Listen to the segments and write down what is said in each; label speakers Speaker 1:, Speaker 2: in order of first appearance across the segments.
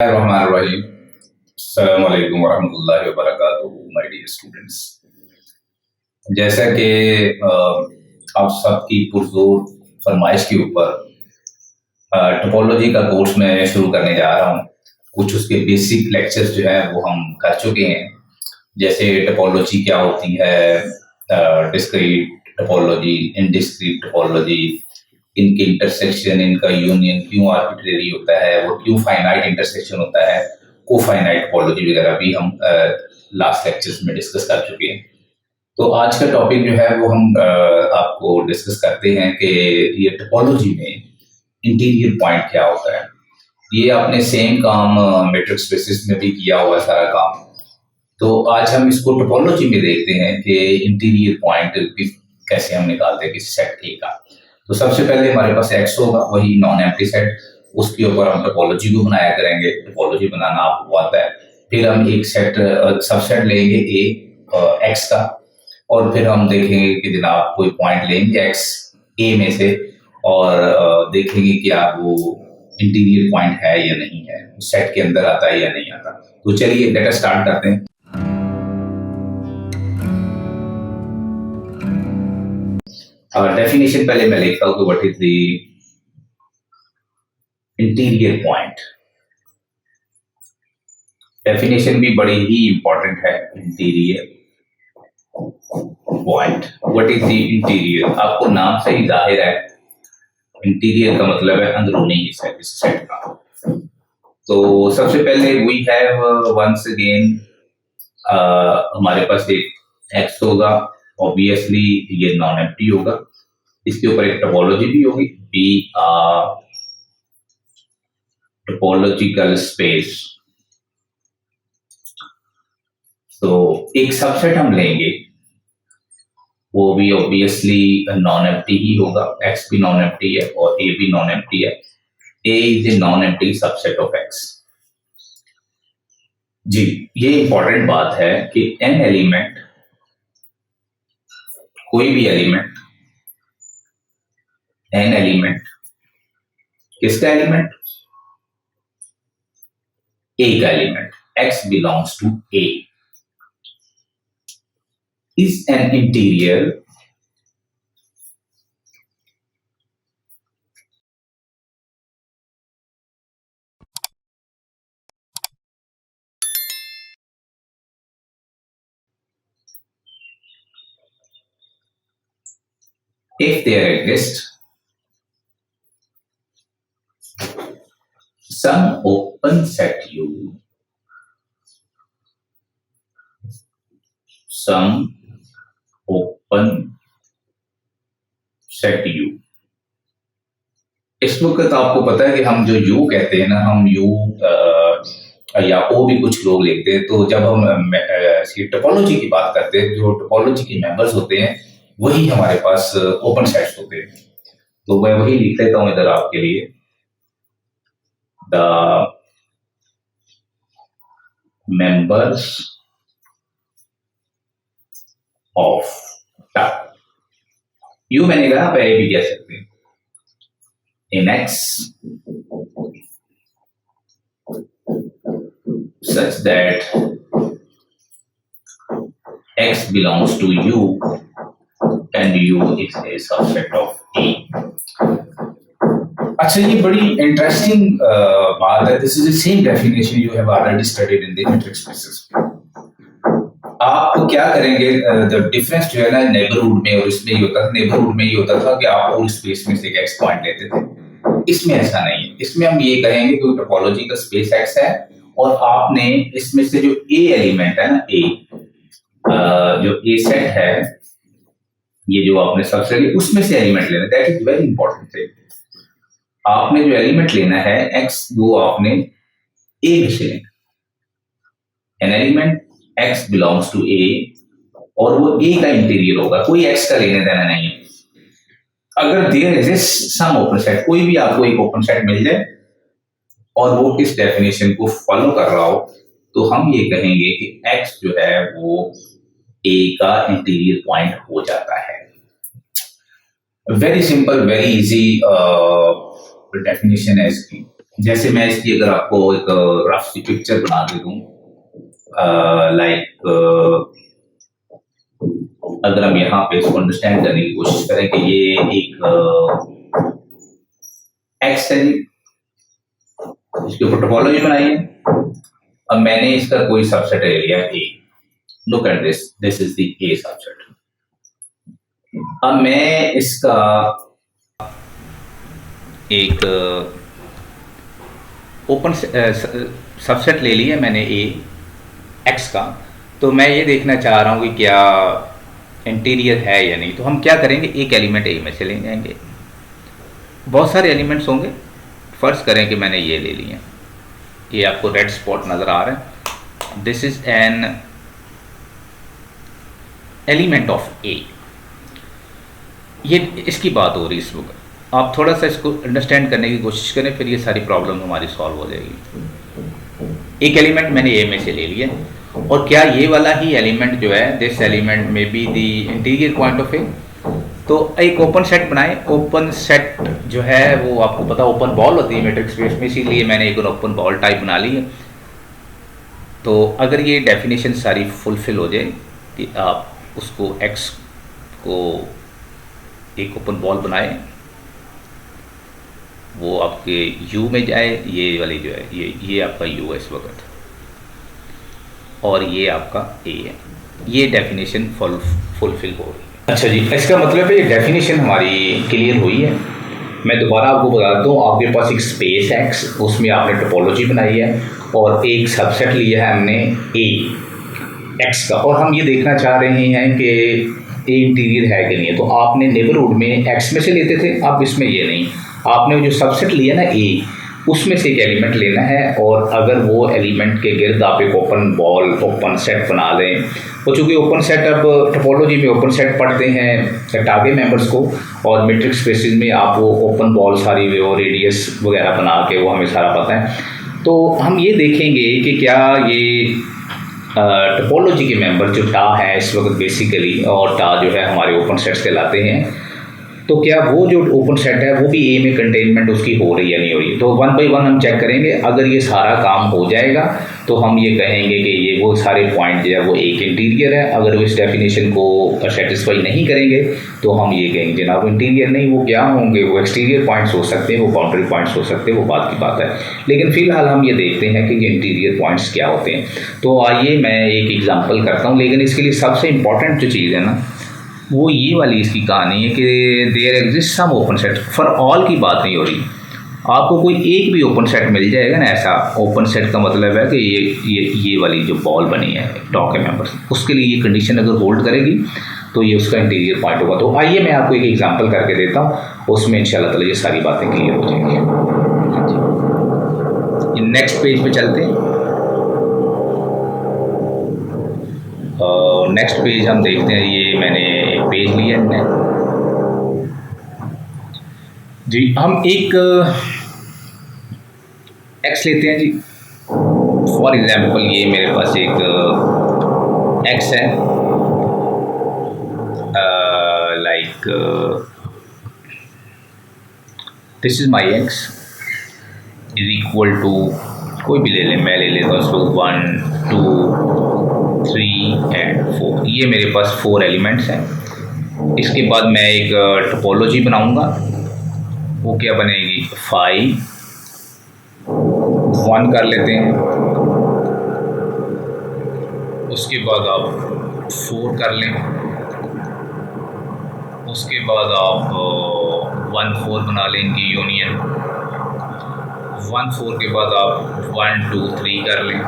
Speaker 1: Bismillahirrahmanirrahim. Assalamualaikum warahmatullahi wabarakatuh, my dear students. जैसा कि आप सबकी पुरजोर फरमाइश के ऊपर टोपोलॉजी का कोर्स मैं शुरू करने जा रहा हूँ। कुछ उसके बेसिक लेक्चर्स जो है वो हम कर चुके हैं, जैसे टोपोलॉजी क्या होती है, डिस्क्रीट टोपोलॉजी, इनडिस्क्रीट टोपोलॉजी, इनके इंटरसेक्शन, इनका यूनियन क्यों आर्बिट्रेरी होता है, वो क्यों फाइनाइट इंटरसेक्शन होता है, कोफाइनाइट टोपोलॉजी वगैरह भी हम लास्ट लेक्चर्स में डिस्कस कर चुके हैं। तो आज का टॉपिक जो है वो हम आपको डिस्कस करते हैं कि ये टोपोलॉजी में इंटीरियर पॉइंट क्या होता है। ये आपने सेम काम मैट्रिक्स स्पेसिस में भी किया हुआ है सारा काम। तो आज हम इसको टोपोलॉजी में देखते हैं कि इंटीरियर पॉइंट कैसे हम निकालते हैं किसी सेट ए का। तो सबसे पहले हमारे पास एक्स होगा, वही नॉन एम्प्टी सेट, उसके ऊपर हम टोपोलॉजी को बनाया करेंगे। टोपोलॉजी बनाना आपको आता है। फिर हम एक सेट सबसेट लेंगे ए एक्स का, और फिर हम देखेंगे कि जनाब कोई पॉइंट लेंगे एक्स ए में से और देखेंगे कि आप वो इंटीरियर पॉइंट है या नहीं है, उस सेट के अंदर आता है या नहीं आता। तो चलिए लेट अस स्टार्ट करते हैं। डेफिनेशन पहले मैं लिखता हूं कि what is the interior point. Definition भी बड़ी ही इंपॉर्टेंट है। Interior point, what is the interior. आपको नाम से ही जाहिर है इंटीरियर का मतलब है अंदरूनी हिस्सा इस सेट का। तो सबसे पहले वी हैव वंस अगेन हमारे पास एक एक्स होगा, ऑब्वियसली ये नॉन एम्प्टी होगा। इसके ऊपर एक टोपोलॉजी भी होगी, बी टोपोलॉजिकल स्पेस। तो एक सबसेट हम लेंगे, वो भी ऑब्वियसली नॉन एम्प्टी ही होगा। एक्स भी नॉन एम्प्टी है और ए भी नॉन एम्प्टी है। A is a non empty subset of X. जी, ये इंपॉर्टेंट बात है कि एन एलिमेंट, कोई भी एलिमेंट, एन एलिमेंट, किसका एलिमेंट, ए का element, X belongs to A, is an interior if there exists some open set U, some open set U। इस वक्त आपको पता है कि हम जो U कहते हैं ना, हम U या O भी कुछ लोग लिखते हैं। तो जब हम टोपोलॉजी की बात करते हैं, जो टोपोलॉजी के मेंबर्स होते हैं वही हमारे पास ओपन सेट्स होते हैं। तो मैं वही लिख लेता हूं इधर आपके लिए, द मेंबर्स ऑफ यू, मैंने कहा आप ए भी कह सकते हैं, इन x such that x belongs to U and U is a subset of A। अच्छा, ये बड़ी इंटरेस्टिंग बात है। This is the same definition you have already studied in the matrix spaces. आप क्या करेंगे, द डिफरेंस जो है ना नेबरहुड में और इसमें ये होता था। नेबरहुड में ये होता था कि आप पूरी स्पेस में से एक एक्स पॉइंट लेते थे। इसमें ऐसा नहीं है। इसमें हम ये कहेंगे कि टोपोलॉजी का स्पेस एक्स है और आपने इसमें से जो ए एलिमेंट है ना, ए जो ए सेट है, ये जो आपने सबसे लिया उसमें से एलिमेंट लेना। That is very important thing. आपने जो एलिमेंट लेना है एक्स, वो आपने ए में से लेना। An element X belongs to A और वो ए का इंटीरियर होगा, कोई एक्स का लेने देना नहीं है। अगर there exist some open set, कोई भी आपको एक ओपन सेट मिल जाए और वो इस डेफिनेशन को फॉलो कर रहा हो, तो हम ये कहेंगे कि x जो है वो a का इंटीरियर पॉइंट हो जाता है। Very simple, very easy definition है इसकी। जैसे मैं इसकी अगर आपको एक रफ सी पिक्चर बना दे दूं, लाइक अगर हम यहाँ पे इसको अंडरस्टैंड करने की कोशिश करें कि ये एक एक्स है, इसके ऊपर टोपोलॉजी बनाई है। अब मैंने इसका कोई सबसेट ले लिया A, look at this is the A subset. अब मैं इसका एक ओपन सबसेट ले लिया मैंने ए एक्स का, तो मैं ये देखना चाह रहा हूँ कि क्या इंटीरियर है या नहीं। तो हम क्या करेंगे, एक एलिमेंट ए में से ले जाएंगे। बहुत सारे एलिमेंट्स होंगे, फर्ज करें कि मैंने ये ले लिया, ये आपको रेड स्पॉट नज़र आ रहा है, this is an element of A. ये इसकी बात हो रही है इस वक्त। आप थोड़ा सा इसको अंडरस्टैंड करने की कोशिश करें, फिर ये सारी प्रॉब्लम हमारी सॉल्व हो जाएगी। एक एलिमेंट मैंने ए में से ले लिया, और क्या ये वाला ही एलिमेंट जो है, दिस एलिमेंट में be the interior point of A. तो एक ओपन सेट बनाए। ओपन सेट जो है वो आपको पता ओपन बॉल होती है मैट्रिक्स स्पेस में, इसीलिए मैंने एक ओपन बॉल टाइप बना ली है। तो अगर ये डेफिनेशन सारी फुलफिल हो जाए कि आप उसको एक्स को एक ओपन बॉल बनाए, वो आपके यू में जाए, ये वाली जो है ये आपका यू है इस वक्त, और ये आपका ए है। ये डेफिनेशन फुलफिल हो रही है। अच्छा जी, इसका मतलब है ये डेफिनेशन हमारी क्लियर हुई है। मैं दोबारा आपको बता दूँ, आपके पास एक स्पेस एक्स, उसमें आपने टोपोलॉजी बनाई है और एक सबसेट लिया है हमने ए एक्स का, और हम ये देखना चाह रहे हैं कि ए इंटीरियर है कि नहीं है। तो आपने नेबरहुड में एक्स में से लेते थे, अब इसमें ये नहीं, आपने जो सबसेट लिया ना ए, उसमें से एक एलिमेंट लेना है, और अगर वो एलिमेंट के गिर्द आप एक ओपन बॉल ओपन सेट बना लें। और चूँकि ओपन सेट, अब टोपोलॉजी में ओपन सेट पढ़ते हैं टारगेट मेंबर्स को, और मैट्रिक्स स्पेसेस में आप वो ओपन बॉल सारी वो रेडियस वगैरह बना के, वो हमें सारा पता है। तो हम ये देखेंगे कि क्या ये टोपोलॉजी के मेंबर जो टा है इस वक्त बेसिकली, और टा जो है हमारे ओपन सेट्स कहलाते हैं, तो क्या वो जो ओपन सेट है वो भी ए में कंटेनमेंट उसकी हो रही है नहीं हो रही। तो वन बाई वन हम चेक करेंगे। अगर ये सारा काम हो जाएगा तो हम ये कहेंगे कि ये वो सारे पॉइंट जो है वो एक इंटीरियर है। अगर वो इस डेफिनेशन को सेटिस्फाई नहीं करेंगे तो हम ये कहेंगे जनाब इंटीरियर नहीं, वो क्या होंगे, वो एक्सटीरियर पॉइंट्स हो सकते हैं, वो बाउंड्री पॉइंट्स हो सकते हैं, वो बात की बात है। लेकिन फ़िलहाल हम ये देखते हैं कि ये इंटीरियर पॉइंट्स क्या होते हैं। तो आइए मैं एक एग्जाम्पल करता हूँ, लेकिन इसके लिए सबसे इंपॉर्टेंट जो चीज़ है ना, वो ये वाली इसकी कहानी है कि there exist some open set. For all की बात नहीं हो रही, आपको कोई एक भी ओपन सेट मिल जाएगा ना। ऐसा ओपन सेट का मतलब है कि ये वाली जो बॉल बनी है टॉ के मेंबर्स, उसके लिए ये कंडीशन अगर होल्ड करेगी तो ये उसका इंटीरियर पॉइंट होगा। तो आइए मैं आपको एक एग्जांपल करके देता हूँ, उसमें इंशाल्लाह ताला ये सारी बातें क्लियर हो जाएंगी। नेक्स्ट पेज पे चलते हैं। नेक्स्ट पेज हम देखते हैं, ये मैंने एक पेज लिया है जी। हम एक एक्स लेते हैं जी। फॉर एग्जांपल ये मेरे पास एक एक्स है, like this is my x is equal to, कोई भी ले लें, मैं ले लेता हूँ उसको 1 2 3 एंड 4। ये मेरे पास 4 एलिमेंट्स हैं। इसके बाद मैं एक टोपोलॉजी बनाऊंगा, वो क्या बनेगी, 5 1 कर लेते हैं। उसके बाद आप 4 कर लें, उसके बाद आप 1 4 बना लें इनकी यूनियन। 1 4 के बाद आप 1 2 3 कर लें।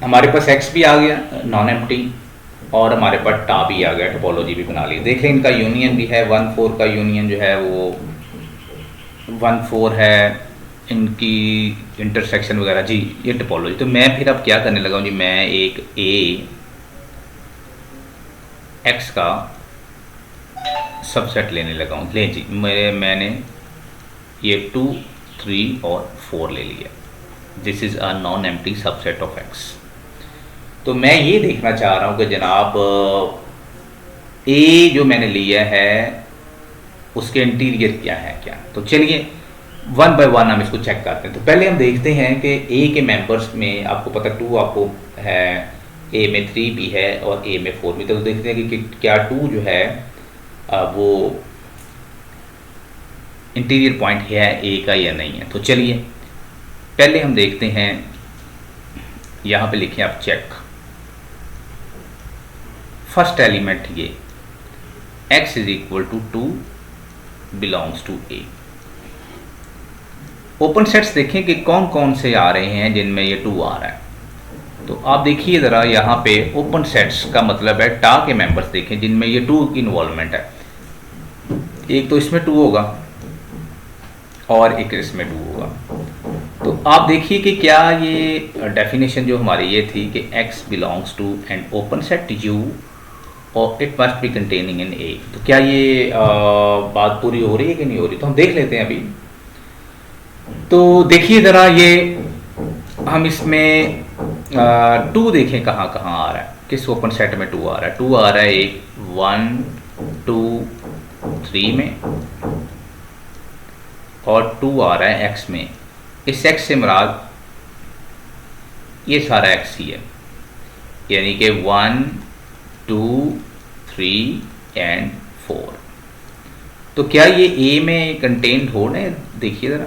Speaker 1: हमारे पास एक्स भी आ गया नॉन एम्प्टी, और हमारे पास टा भी आ गया, टोपोलॉजी भी बना ली। देख लें इनका यूनियन भी है, 1 4 का यूनियन जो है वो 1 4 है, इनकी इंटरसेक्शन वगैरह जी, ये टोपोलॉजी। तो मैं फिर अब क्या करने लगा हूँ जी, मैं एक ए एक्स का सबसेट लेने लगा हूँ। ले जी, मैंने ये 2 3 और 4 ले लिया। This is a non empty subset of x. तो मैं ये देखना चाह रहा हूँ कि जनाब ए जो मैंने लिया है उसके इंटीरियर क्या है क्या। तो चलिए वन बाय वन हम इसको चेक करते हैं। तो पहले हम देखते हैं कि ए के मेंबर्स में आपको पता टू आपको है, ए में 3 भी है और ए में 4 भी। तो देखते हैं कि क्या 2 जो है वो इंटीरियर पॉइंट है ए का या नहीं है। तो चलिए पहले हम देखते हैं, यहाँ पे लिखें आप चेक। फर्स्ट एलिमेंट ये x is equal to 2 belongs to A. Open sets देखें कि कौन कौन से आ रहे हैं जिनमें ये 2 आ रहा है। तो आप देखिए ज़रा, यहाँ पे ओपन सेट्स का मतलब है टा के मेंबर्स देखें जिनमें ये 2 की इन्वॉल्वमेंट है। एक तो इसमें 2 होगा और एक इसमें 2 होगा। तो आप देखिए कि क्या ये डेफिनेशन जो हमारी ये थी कि x belongs to an open set u और it must be containing in A. तो क्या ये बात पूरी हो रही है कि नहीं हो रही? तो हम देख लेते हैं अभी। तो देखिए ज़रा, ये हम इसमें 2 देखें कहाँ कहाँ आ रहा है, किस ओपन सेट में 2 आ रहा है। 2 आ रहा है एक 1 2 3 में और 2 आ रहा है x में। इस x से मुराद ये सारा x ही है, यानी कि 1 2 3 एंड 4। तो क्या ये a में कंटेंट हो रहे हैं? देखिए ज़रा,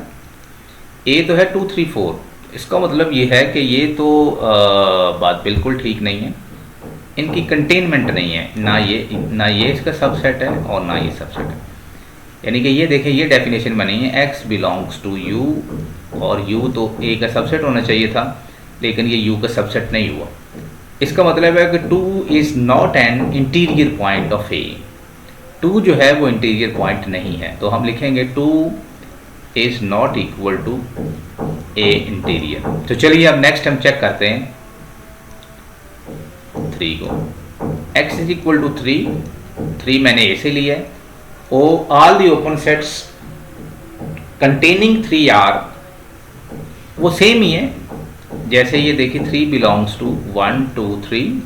Speaker 1: a तो है 2 3 4। इसका मतलब ये है कि ये तो बात बिल्कुल ठीक नहीं है, इनकी कंटेनमेंट नहीं है। ना ये इसका सबसेट है और ना ये सबसेट है। यानी कि ये देखें, ये डेफिनेशन बनी है x बिलोंग्स टू u और u तो a का सबसेट होना चाहिए था, लेकिन ये u का सबसेट नहीं हुआ। इसका मतलब है कि 2 is not an interior point of a। 2 जो है वो इंटीरियर पॉइंट नहीं है। तो हम लिखेंगे 2 is not equal to a interior. तो चलिए अब नेक्स्ट हम चेक करते हैं 3 को। x इज इक्वल टू 3 मैंने a से लिया है। All the open sets containing 3 are वो सेम ही है। जैसे ये देखिए 3 belongs to 1 2 3,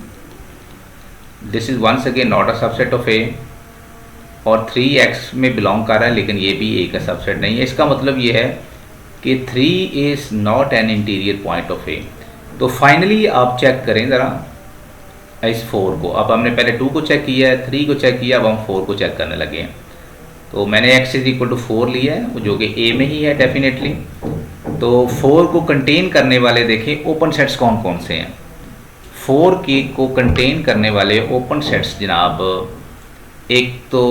Speaker 1: this is once again not a subset of A, और 3x में बिलोंग कर रहा है लेकिन ये भी a का सबसेट नहीं है। इसका मतलब ये है कि 3 is not an interior point of A. तो फाइनली आप चेक करें ज़रा इस 4 को। अब हमने पहले 2 को चेक किया है, 3 को चेक किया, अब हम 4 को चेक करने लगे हैं। तो मैंने x इज इक्वल टू 4 लिया है, जो कि a में ही है डेफिनेटली। तो 4 को कंटेन करने वाले देखें ओपन सेट्स कौन कौन से हैं। 4 की को कंटेन करने वाले ओपन सेट्स जनाब, एक तो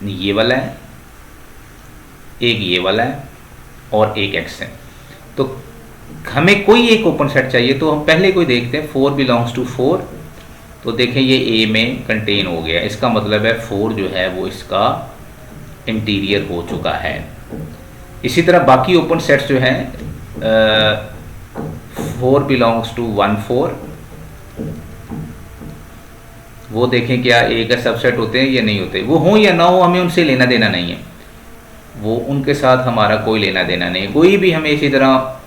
Speaker 1: ये वाला है, एक ये वाला है और एक x है। तो हमें कोई एक ओपन सेट चाहिए, तो हम पहले कोई देखते हैं। 4 बिलोंग्स टू 4, तो देखें ये a में कंटेन हो गया। इसका मतलब है 4 जो है वो इसका इंटीरियर हो चुका है। इसी तरह बाकी ओपन सेट्स जो हैं 4 बिलोंग्स टू 1 4, वो देखें क्या ए का सबसेट होते हैं या नहीं होते। वो हो या ना हो, हमें उनसे लेना देना नहीं है, वो उनके साथ हमारा कोई लेना देना नहीं है। कोई भी हमें इसी तरह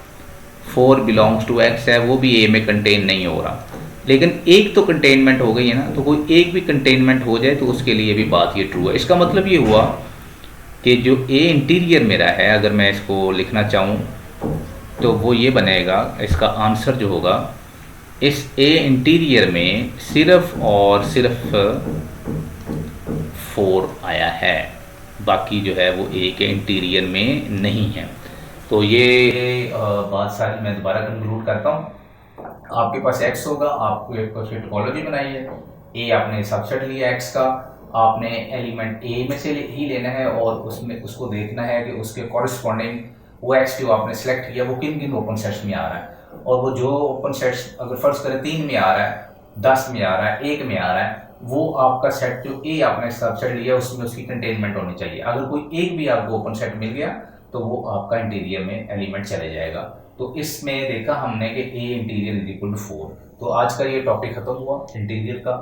Speaker 1: 4 बिलोंग्स टू x है, वो भी ए में कंटेन नहीं हो रहा, लेकिन एक तो कंटेनमेंट हो गई है ना। तो कोई एक भी कंटेनमेंट हो जाए तो उसके लिए भी बात ये ट्रू है। इसका मतलब ये हुआ कि जो ए इंटीरियर मेरा है, अगर मैं इसको लिखना चाहूँ तो वो ये बनेगा, इसका आंसर जो होगा इस ए इंटीरियर में सिर्फ और सिर्फ 4 आया है, बाकी जो है वो ए के इंटीरियर में नहीं है। तो ये बात सारी मैं दोबारा कंक्लूड करता हूँ। आपके पास x होगा, आपको एक टोपोलॉजी बनाई है, ए आपने सबसेट लिया x का, आपने एलिमेंट ए में से ही लेना है और उसमें उसको देखना है कि उसके कॉरस्पॉन्डिंग वो x जो आपने सेलेक्ट किया वो किन किन ओपन सेट्स में आ रहा है। और वो जो ओपन सेट्स अगर फर्ज करें 3 में आ रहा है, 10 में आ रहा है, 1 में आ रहा है, वो आपका सेट जो ए आपने सबसेट लिया उसमें उसकी कंटेनमेंट होनी चाहिए। अगर कोई एक भी आपको ओपन सेट मिल गया तो वो आपका इंटीरियर में एलिमेंट चले जाएगा। तो इसमें देखा हमने कि ए इंटीरियर इज इक्वल टू 4। तो आज का ये टॉपिक खत्म हुआ इंटीरियर का।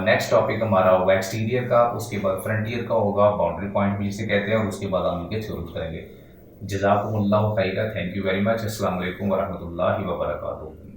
Speaker 1: नेक्स्ट टॉपिक हमारा होगा एक्सटीरियर का, उसके बाद फ्रंटियर का होगा, बाउंड्री पॉइंट भी जिसे कहते हैं, और उसके बाद हम इनके थ्योरम्स करेंगे। जज़ाकुमुल्लाहु खैरा, थैंक यू वेरी मच। अस्सलाम वालेकुम वरहमतुल्लाहि वबरकातुहू।